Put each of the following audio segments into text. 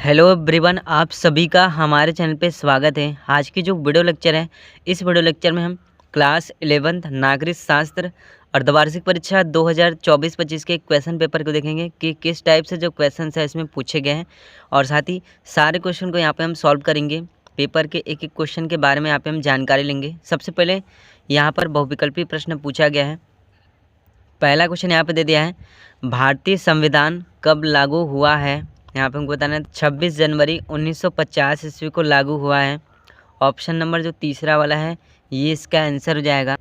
Hello everyone, आप सभी का हमारे चैनल पे स्वागत है। आज की जो वीडियो लेक्चर है, इस वीडियो लेक्चर में हम क्लास 11th नागरिक शास्त्र अर्धवार्षिक परीक्षा 2024-25 के क्वेश्चन पेपर को देखेंगे कि किस टाइप से जो क्वेश्चन है इसमें पूछे गए हैं, और साथ ही सारे क्वेश्चन को यहाँ पे हम सॉल्व करेंगे। पेपर के एक एक क्वेश्चन के बारे में यहाँ पे हम जानकारी लेंगे। सबसे पहले यहाँ पर बहुविकल्पी प्रश्न पूछा गया है। पहला क्वेश्चन यहाँ पे दे दिया है, भारतीय संविधान कब लागू हुआ है। यहाँ पे हमको बताना है 26 जनवरी 1950 ईस्वी को लागू हुआ है। ऑप्शन नंबर जो तीसरा वाला है ये इसका आंसर हो जाएगा।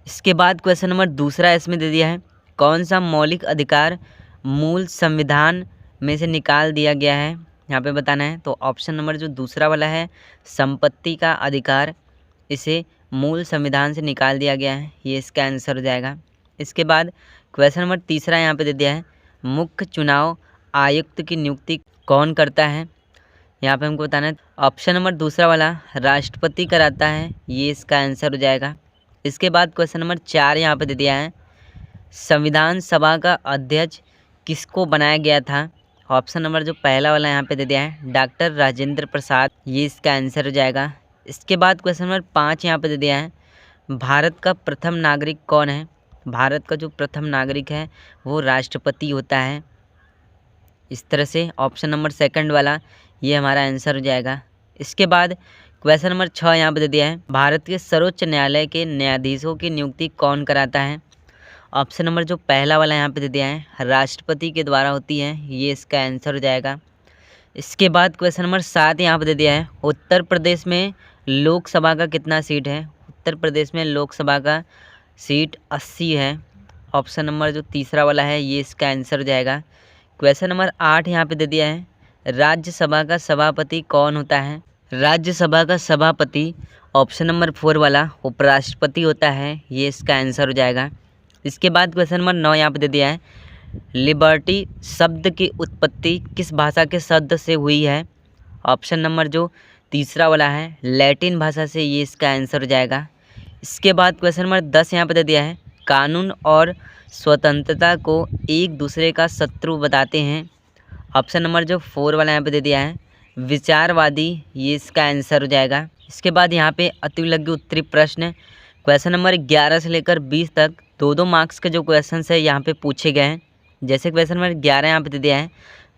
इसके बाद क्वेश्चन नंबर दूसरा इसमें दे दिया है, कौन सा मौलिक अधिकार मूल संविधान में से निकाल दिया गया है। यहाँ पे बताना है, तो ऑप्शन नंबर जो दूसरा वाला है संपत्ति का अधिकार, इसे मूल संविधान से निकाल दिया गया है, ये इसका आंसर हो जाएगा। इसके बाद क्वेश्चन नंबर तीसरा यहाँ पे दे दिया है, मुख्य चुनाव आयुक्त की नियुक्ति कौन करता है। यहाँ पे हमको बताना है, ऑप्शन नंबर दूसरा वाला राष्ट्रपति कराता है, ये इसका आंसर हो जाएगा। इसके बाद क्वेश्चन नंबर 4 यहाँ पे दे दिया है, संविधान सभा का अध्यक्ष किसको बनाया गया था। ऑप्शन नंबर जो पहला वाला यहाँ पे दे दिया है डॉक्टर राजेंद्र प्रसाद, ये इसका आंसर हो जाएगा। इसके बाद क्वेश्चन नंबर 5 यहाँ पे दे दिया है, भारत का प्रथम नागरिक कौन है। भारत का जो प्रथम नागरिक है वो राष्ट्रपति होता है। इस तरह से ऑप्शन नंबर सेकंड वाला ये हमारा आंसर हो जाएगा। इसके बाद क्वेश्चन नंबर 6 यहाँ पे दे दिया है, भारत के सर्वोच्च न्यायालय के न्यायाधीशों की नियुक्ति कौन कराता है। ऑप्शन नंबर जो पहला वाला यहाँ पे दे दिया है राष्ट्रपति के द्वारा होती है, ये इसका आंसर हो जाएगा। इसके बाद क्वेश्चन नंबर 7 यहाँ पे दे दिया है, उत्तर प्रदेश में लोकसभा का कितना सीट है। उत्तर प्रदेश में लोकसभा का सीट 80 है। ऑप्शन नंबर जो तीसरा वाला है ये इसका आंसर हो जाएगा। क्वेश्चन नंबर 8 यहाँ पे दे दिया है, राज्यसभा का सभापति कौन होता है। राज्यसभा का सभापति ऑप्शन नंबर 4 वाला उपराष्ट्रपति होता है, ये इसका आंसर हो जाएगा। इसके बाद क्वेश्चन नंबर 9 यहाँ पे दे दिया है, लिबर्टी शब्द की उत्पत्ति किस भाषा के शब्द से हुई है। ऑप्शन नंबर जो तीसरा वाला है लैटिन भाषा से, ये इसका आंसर हो जाएगा। इसके बाद क्वेश्चन नंबर 10 यहाँ पे दे दिया है, कानून और स्वतंत्रता को एक दूसरे का शत्रु बताते हैं। ऑप्शन नंबर जो 4 वाला यहाँ पे दे दिया है विचारवादी, ये इसका आंसर हो जाएगा। इसके बाद यहाँ पे अतिलघु उत्तरीय प्रश्न क्वेश्चन नंबर 11 से लेकर 20 तक 2-2 मार्क्स के जो क्वेश्चन है यहाँ पे पूछे गए हैं। जैसे क्वेश्चन नंबर 11 यहाँ पे दे दिया है,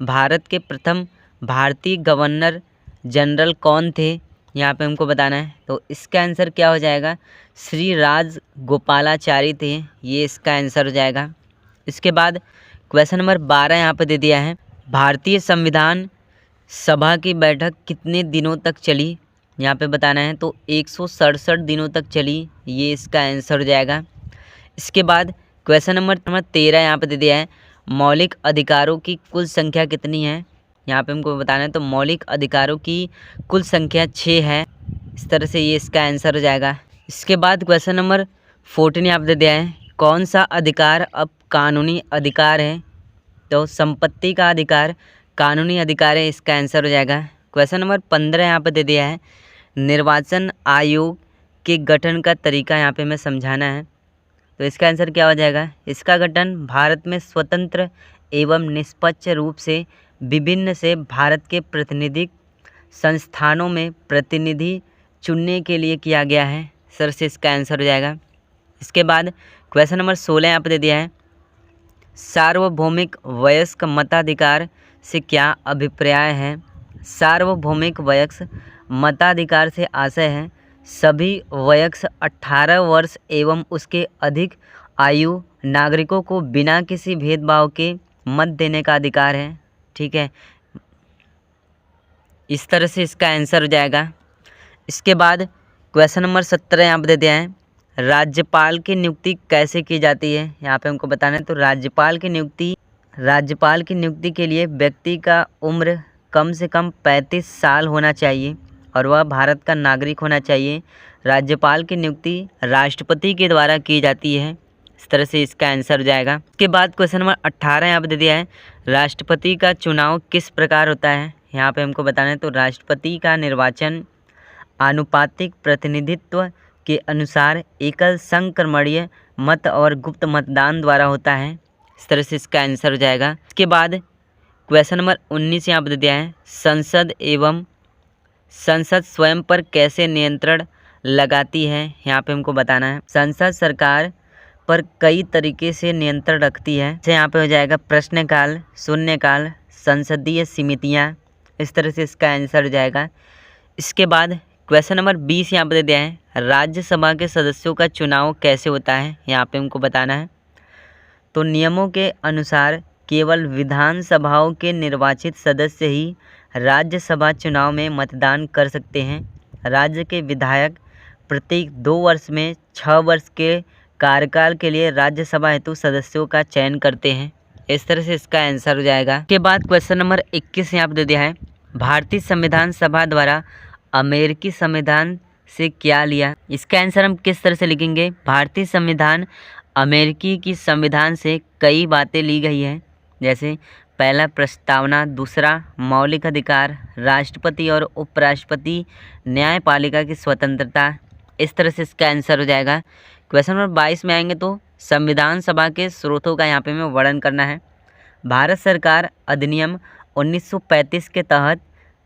भारत के प्रथम भारतीय गवर्नर जनरल कौन थे। यहाँ पे हमको बताना है, तो इसका आंसर क्या हो जाएगा, श्री राज गोपालाचारी थे, ये इसका आंसर हो जाएगा। इसके बाद क्वेश्चन नंबर 12 यहाँ पे दे दिया है, भारतीय संविधान सभा की बैठक कितने दिनों तक चली। यहाँ पे बताना है, तो 167 दिनों तक चली, ये इसका आंसर हो जाएगा। इसके बाद क्वेश्चन नंबर 13 यहाँ पे दे दिया है, मौलिक अधिकारों की कुल संख्या कितनी है। यहाँ पे हमको बताना है, तो मौलिक अधिकारों की कुल संख्या 6 है। इस तरह से ये इसका आंसर हो जाएगा। इसके बाद क्वेश्चन नंबर 14 यहाँ पे दे दिया है, कौन सा अधिकार अब कानूनी अधिकार है। तो संपत्ति का अधिकार कानूनी अधिकार है, इसका आंसर हो जाएगा। क्वेश्चन नंबर 15 यहाँ पे दे दिया है, निर्वाचन आयोग के गठन का तरीका यहाँ पे हमें समझाना है। तो इसका आंसर क्या हो जाएगा, इसका गठन भारत में स्वतंत्र एवं निष्पक्ष रूप से विभिन्न से भारत के प्रतिनिधिक संस्थानों में प्रतिनिधि चुनने के लिए किया गया है। सर से इसका आंसर हो जाएगा। इसके बाद क्वेश्चन नंबर 16 यहाँ पर दे दिया है, सार्वभौमिक वयस्क मताधिकार से क्या अभिप्राय है। सार्वभौमिक वयस्क मताधिकार से आशय है सभी वयस्क 18 वर्ष एवं उसके अधिक आयु नागरिकों को बिना किसी भेदभाव के मत देने का अधिकार है। ठीक है, इस तरह से इसका आंसर हो जाएगा। इसके बाद क्वेश्चन नंबर 17 यहाँ पर दे दिया है, राज्यपाल की नियुक्ति कैसे की जाती है। यहाँ पे हमको बताना है, तो राज्यपाल की नियुक्ति के लिए व्यक्ति का उम्र कम से कम 35 साल होना चाहिए और वह भारत का नागरिक होना चाहिए। राज्यपाल की नियुक्ति राष्ट्रपति के द्वारा की जाती है। इस तरह से इसका आंसर हो जाएगा। इसके बाद क्वेश्चन नंबर 18 यहाँ पे दे दिया है, राष्ट्रपति का चुनाव किस प्रकार होता है। यहाँ पे हमको बताना है, तो राष्ट्रपति का निर्वाचन आनुपातिक प्रतिनिधित्व के अनुसार एकल संक्रमणीय मत और गुप्त मतदान द्वारा होता है। इस तरह से इसका आंसर हो जाएगा। इसके बाद क्वेश्चन नंबर 19 यहाँ पर दे दिया है, संसद स्वयं पर कैसे नियंत्रण लगाती है, यहाँ पे हमको बताना है। संसद सरकार पर कई तरीके से नियंत्रण रखती है। जैसे यहाँ पे हो जाएगा प्रश्नकाल, शून्यकाल, संसदीय समितियाँ, इस तरह से इसका आंसर हो जाएगा। इसके बाद क्वेश्चन नंबर 20 यहाँ पे दे दिया है, राज्यसभा के सदस्यों का चुनाव कैसे होता है, यहाँ पे हमको बताना है। तो नियमों के अनुसार केवल विधानसभाओं के निर्वाचित सदस्य ही राज्यसभा चुनाव में मतदान कर सकते हैं। राज्य के विधायक प्रत्येक 2 वर्ष में 6 वर्ष के कार्यकाल के लिए राज्यसभा हेतु सदस्यों का चयन करते हैं। इस तरह से इसका आंसर हो जाएगा। इसके बाद क्वेश्चन नंबर 21 यहाँ पर दे दिया है, भारतीय संविधान सभा द्वारा अमेरिकी संविधान से क्या लिया। इसका आंसर हम किस तरह से लिखेंगे, भारतीय संविधान अमेरिकी की संविधान से कई बातें ली गई हैं। जैसे पहला प्रस्तावना, दूसरा मौलिक अधिकार, राष्ट्रपति और उपराष्ट्रपति, न्यायपालिका की स्वतंत्रता। इस तरह से इसका आंसर हो जाएगा। क्वेश्चन नंबर 22 में आएंगे तो संविधान सभा के स्रोतों का यहाँ पे हमें वर्णन करना है। भारत सरकार अधिनियम 1935 के तहत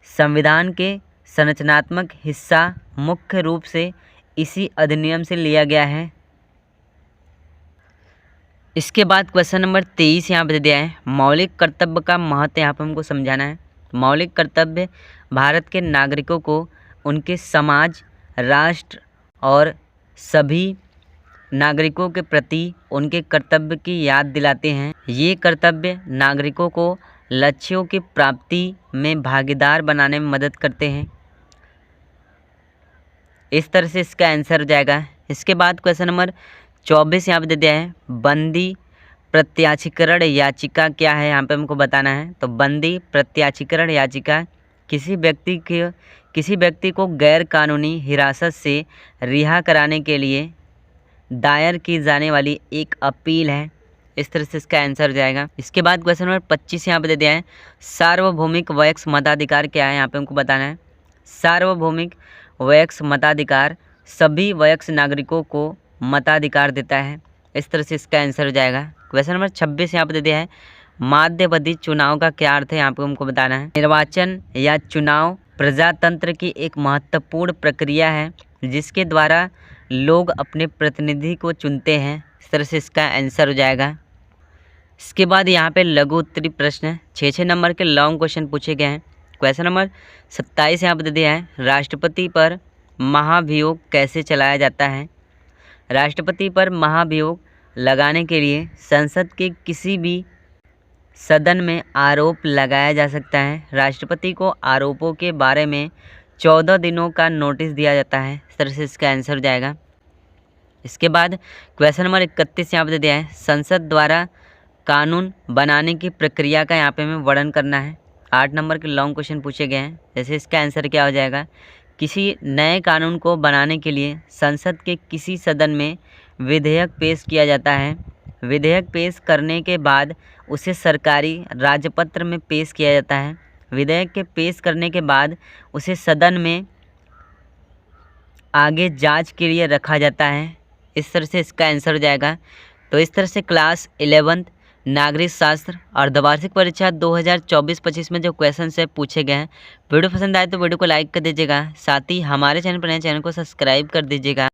संविधान के संरचनात्मक हिस्सा मुख्य रूप से इसी अधिनियम से लिया गया है। इसके बाद क्वेश्चन नंबर 23 यहाँ पे दिया है, मौलिक कर्तव्य का महत्व यहाँ पर हमको समझाना है। मौलिक कर्तव्य भारत के नागरिकों को उनके समाज, राष्ट्र और सभी नागरिकों के प्रति उनके कर्तव्य की याद दिलाते हैं। ये कर्तव्य नागरिकों को लक्ष्यों की प्राप्ति में भागीदार बनाने में मदद करते हैं। इस तरह से इसका आंसर हो जाएगा। इसके बाद क्वेश्चन नंबर 24 यहाँ पे दे दिया है, बंदी प्रत्याशीकरण याचिका क्या है, यहाँ पे हमको बताना है। तो बंदी प्रत्याशीकरण याचिका किसी व्यक्ति को गैर कानूनी हिरासत से रिहा कराने के लिए दायर की जाने वाली एक अपील है। इस तरह से इसका आंसर हो जाएगा। इसके बाद क्वेश्चन नंबर 25 यहाँ पे दे दिया है, सार्वभौमिक वयस्क मताधिकार क्या है, यहाँ पे हमको बताना है। सार्वभौमिक वयस्क मताधिकार सभी वयस्क नागरिकों को मताधिकार देता है। इस तरह से इसका आंसर हो जाएगा। क्वेश्चन नंबर 26 यहाँ पे दे दिया है, माध्यावधि चुनाव का क्या अर्थ है, यहाँ पे हमको बताना है। निर्वाचन या चुनाव प्रजातंत्र की एक महत्वपूर्ण प्रक्रिया है जिसके द्वारा लोग अपने प्रतिनिधि को चुनते हैं। इस तरह से इसका आंसर हो जाएगा। इसके बाद यहाँ पे लघु उत्तरीय प्रश्न 6 नंबर के लॉन्ग क्वेश्चन पूछे गए हैं। क्वेश्चन नंबर 27 यहाँ पे दे दिया है, राष्ट्रपति पर महाभियोग कैसे चलाया जाता है। राष्ट्रपति पर महाभियोग लगाने के लिए संसद के किसी भी सदन में आरोप लगाया जा सकता है। राष्ट्रपति को आरोपों के बारे में 14 दिनों का नोटिस दिया जाता है। इस तरह से इसका आंसर हो जाएगा। इसके बाद क्वेश्चन नंबर 31 यहाँ पे दिया है, संसद द्वारा कानून बनाने की प्रक्रिया का यहाँ पे हमें वर्णन करना है। 8 नंबर के लॉन्ग क्वेश्चन पूछे गए हैं। जैसे इसका आंसर क्या हो जाएगा, किसी नए कानून को बनाने के लिए संसद के किसी सदन में विधेयक पेश किया जाता है। विधेयक पेश करने के बाद उसे सरकारी राजपत्र में पेश किया जाता है। विधेयक के पेश करने के बाद उसे सदन में आगे जांच के लिए रखा जाता है। इस तरह से इसका आंसर हो जाएगा। तो इस तरह से क्लास 11 नागरिक शास्त्र और द्विवार्षिक परीक्षा 2024-25 में जो क्वेश्चन है पूछे गए हैं। वीडियो पसंद आए तो वीडियो को लाइक कर दीजिएगा, साथ ही हमारे चैनल पर नए चैनल को सब्सक्राइब कर दीजिएगा।